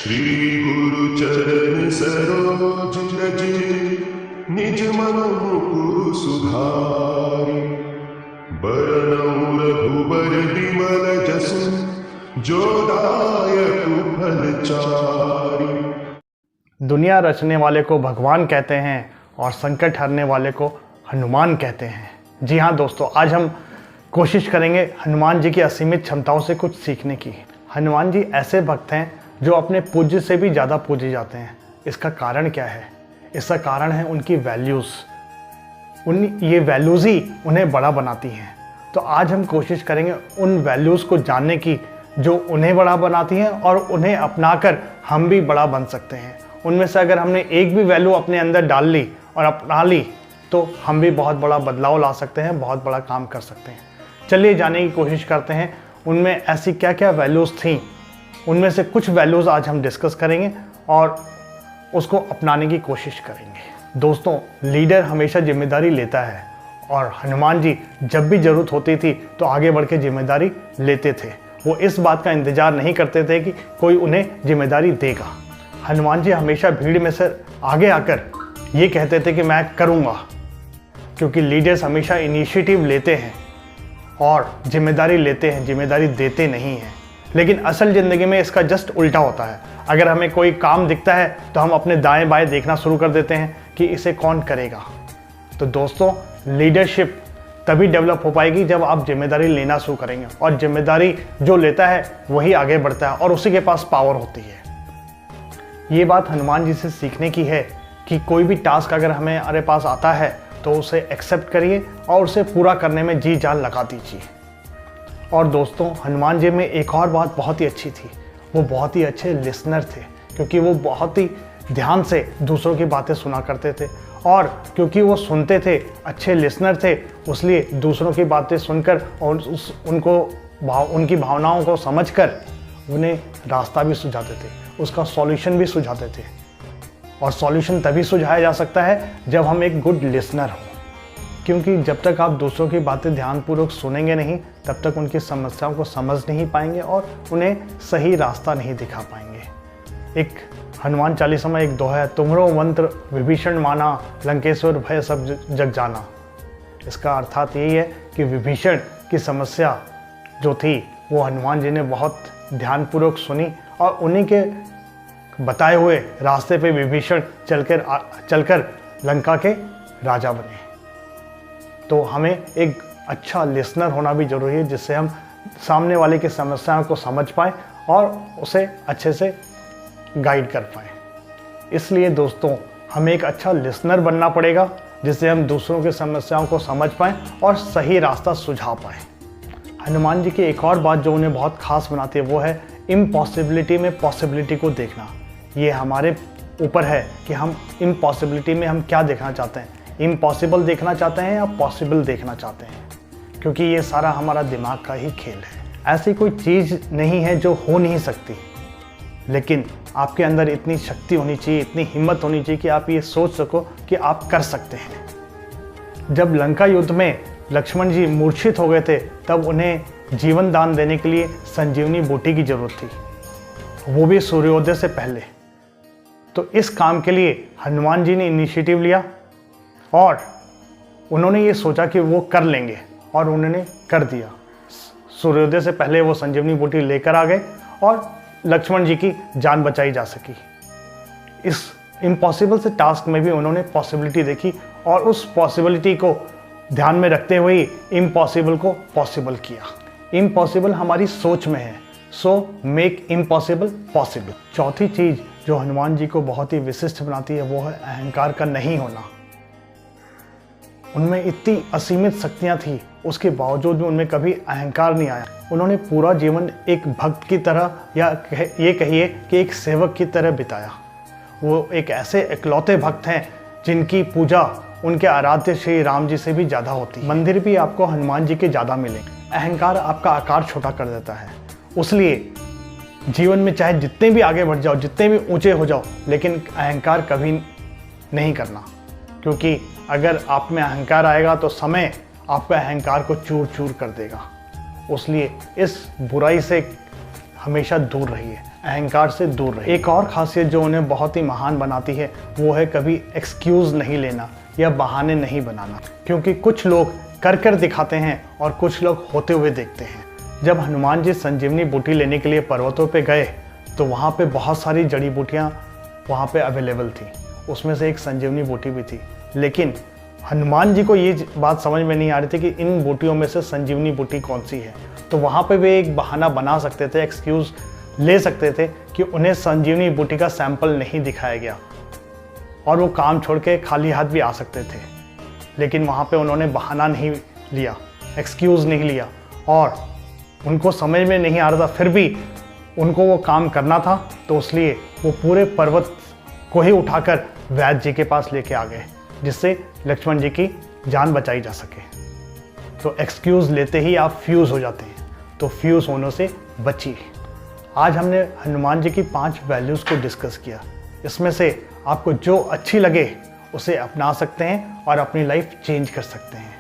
श्री गुरु चरण सरोज रज निज मन मुकुर सुधारि बरनउँ रघुबर बिमल जसु जो दायक फल चारि। दुनिया रचने वाले को भगवान कहते हैं और संकट हरने वाले को हनुमान कहते हैं। जी हाँ दोस्तों, आज हम कोशिश करेंगे हनुमान जी की असीमित क्षमताओं से कुछ सीखने की। हनुमान जी ऐसे भक्त हैं जो अपने पूज्य से भी ज़्यादा पूजे जाते हैं। इसका कारण क्या है? इसका कारण है उनकी वैल्यूज़। ये वैल्यूज़ ही उन्हें बड़ा बनाती हैं। तो आज हम कोशिश करेंगे उन वैल्यूज़ को जानने की जो उन्हें बड़ा बनाती हैं और उन्हें अपनाकर हम भी बड़ा बन सकते हैं। उनमें से अगर हमने एक भी वैल्यू अपने अंदर डाल ली और अपना ली तो हम भी बहुत बड़ा बदलाव ला सकते हैं, बहुत बड़ा काम कर सकते हैं। चलिए जानने की कोशिश करते हैं उनमें ऐसी क्या क्या वैल्यूज़ थी। उनमें से कुछ वैल्यूज़ आज हम डिस्कस करेंगे और उसको अपनाने की कोशिश करेंगे। दोस्तों, लीडर हमेशा जिम्मेदारी लेता है और हनुमान जी जब भी ज़रूरत होती थी तो आगे बढ़ के जिम्मेदारी लेते थे। वो इस बात का इंतज़ार नहीं करते थे कि कोई उन्हें जिम्मेदारी देगा। हनुमान जी हमेशा भीड़ में से आगे आकर ये कहते थे कि मैं करूँगा, क्योंकि लीडर्स हमेशा इनिशिएटिव लेते हैं और जिम्मेदारी लेते हैं, जिम्मेदारी देते नहीं हैं। लेकिन असल ज़िंदगी में इसका जस्ट उल्टा होता है। अगर हमें कोई काम दिखता है तो हम अपने दाएं बाएं देखना शुरू कर देते हैं कि इसे कौन करेगा। तो दोस्तों, लीडरशिप तभी डेवलप हो पाएगी जब आप जिम्मेदारी लेना शुरू करेंगे, और जिम्मेदारी जो लेता है वही आगे बढ़ता है और उसी के पास पावर होती है। ये बात हनुमान जी से सीखने की है कि कोई भी टास्क अगर हमारे पास आता है तो उसे एक्सेप्ट करिए और उसे पूरा करने में जी जान लगा दीजिए। और दोस्तों, हनुमान जी में एक और बात बहुत ही अच्छी थी, वो बहुत ही अच्छे लिसनर थे, क्योंकि वो बहुत ही ध्यान से दूसरों की बातें सुना करते थे। और क्योंकि वो सुनते थे, अच्छे लिसनर थे, इसलिए दूसरों की बातें सुनकर और उनकी भावनाओं को समझकर उन्हें रास्ता भी सुझाते थे, उसका सॉल्यूशन भी सुझाते थे। और सॉल्यूशन तभी सुझाया जा सकता है जब हम एक गुड लिसनर हों, क्योंकि जब तक आप दूसरों की बातें ध्यानपूर्वक सुनेंगे नहीं तब तक उनकी समस्याओं को समझ नहीं पाएंगे और उन्हें सही रास्ता नहीं दिखा पाएंगे। एक हनुमान चालीसा में एक दोहा है, तुमरो मंत्र विभीषण माना, लंकेश्वर भय सब जग जाना। इसका अर्थात यही है कि विभीषण की समस्या जो थी वो हनुमान जी ने बहुत ध्यानपूर्वक सुनी और उन्हीं के बताए हुए रास्ते पे विभीषण चलकर लंका के राजा बने। तो हमें एक अच्छा लिसनर होना भी जरूरी है, जिससे हम सामने वाले की समस्याओं को समझ पाएँ और उसे अच्छे से गाइड कर पाएँ। इसलिए दोस्तों, हमें एक अच्छा लिसनर बनना पड़ेगा, जिससे हम दूसरों की समस्याओं को समझ पाएँ और सही रास्ता सुझा पाएँ। हनुमान जी की एक और बात जो उन्हें बहुत खास बनाती है वो है इम्पॉसिबिलिटी में पॉसिबिलिटी को देखना। ये हमारे ऊपर है कि हम इम्पॉसिबिलिटी में हम क्या देखना चाहते हैं, इम्पॉसिबल देखना चाहते हैं या पॉसिबल देखना चाहते हैं, क्योंकि ये सारा हमारा दिमाग का ही खेल है। ऐसी कोई चीज़ नहीं है जो हो नहीं सकती, लेकिन आपके अंदर इतनी शक्ति होनी चाहिए, इतनी हिम्मत होनी चाहिए कि आप ये सोच सको कि आप कर सकते हैं। जब लंका युद्ध में लक्ष्मण जी मूर्छित हो गए थे तब उन्हें जीवन दान देने के लिए संजीवनी बूटी की जरूरत थी, वो भी सूर्योदय से पहले। तो इस काम के लिए हनुमान जी ने इनिशिएटिव लिया और उन्होंने ये सोचा कि वो कर लेंगे और उन्होंने कर दिया। सूर्योदय से पहले वो संजीवनी बूटी लेकर आ गए और लक्ष्मण जी की जान बचाई जा सकी। इस इम्पॉसिबल से टास्क में भी उन्होंने पॉसिबिलिटी देखी और उस पॉसिबिलिटी को ध्यान में रखते हुए इम्पॉसिबल को पॉसिबल किया। इम्पॉसिबल हमारी सोच में है, सो मेक इम्पॉसिबल पॉसिबल। चौथी चीज़ जो हनुमान जी को बहुत ही विशिष्ट बनाती है वो है अहंकार का नहीं होना। उनमें इतनी असीमित शक्तियाँ थी, उसके बावजूद भी उनमें कभी अहंकार नहीं आया। उन्होंने पूरा जीवन एक भक्त की तरह या ये कहिए कि एक सेवक की तरह बिताया। वो एक ऐसे इकलौते भक्त हैं जिनकी पूजा उनके आराध्य श्री राम जी से भी ज़्यादा होती है। मंदिर भी आपको हनुमान जी के ज़्यादा मिलेंगे। अहंकार आपका आकार छोटा कर देता है, इसलिए जीवन में चाहे जितने भी आगे बढ़ जाओ, जितने भी ऊंचे हो जाओ, लेकिन अहंकार कभी नहीं करना, क्योंकि अगर आप में अहंकार आएगा तो समय आपके अहंकार को चूर चूर कर देगा। इसलिए इस बुराई से हमेशा दूर रहिए। अहंकार से दूर रहे। एक और खासियत जो उन्हें बहुत ही महान बनाती है वो है कभी एक्सक्यूज़ नहीं लेना या बहाने नहीं बनाना, क्योंकि कुछ लोग कर कर दिखाते हैं और कुछ लोग होते हुए देखते हैं। जब हनुमान जी संजीवनी बूटी लेने के लिए पर्वतों पे गए तो वहाँ पे बहुत सारी जड़ी बूटियाँ वहाँ पे अवेलेबल थी, उसमें से एक संजीवनी बूटी भी थी। लेकिन हनुमान जी को ये बात समझ में नहीं आ रही थी कि इन बूटियों में से संजीवनी बूटी कौन सी है। तो वहाँ पे वे एक बहाना बना सकते थे, एक्सक्यूज़ ले सकते थे कि उन्हें संजीवनी बूटी का सैंपल नहीं दिखाया गया और वो काम छोड़ के खाली हाथ भी आ सकते थे। लेकिन वहाँ पे उन्होंने बहाना नहीं लिया, एक्सक्यूज़ नहीं लिया, और उनको समझ में नहीं आ रहा था फिर भी उनको वो काम करना था, तो इसलिए वो पूरे पर्वत को ही उठाकर वैद्य जी के पास लेके आ गए, जिससे लक्ष्मण जी की जान बचाई जा सके। तो एक्सक्यूज़ लेते ही आप फ्यूज़ हो जाते हैं, तो फ्यूज़ होने से बचिए। आज हमने हनुमान जी की 5 वैल्यूज़ को डिस्कस किया। इसमें से आपको जो अच्छी लगे उसे अपना सकते हैं और अपनी लाइफ चेंज कर सकते हैं।